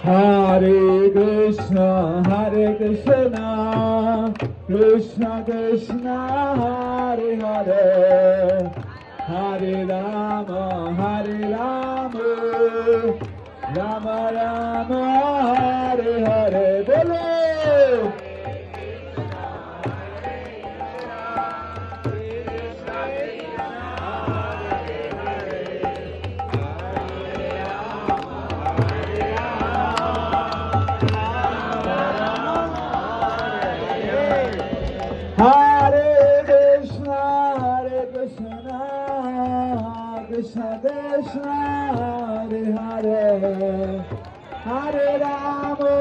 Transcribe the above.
Hare Krishna, Krishna Krishna, Hare Hare, Hare Rama, Rama Rama, Hare Hare. Bolo! Hare Krishna, Krishna Krishna, Hare Hare, Hare Rama,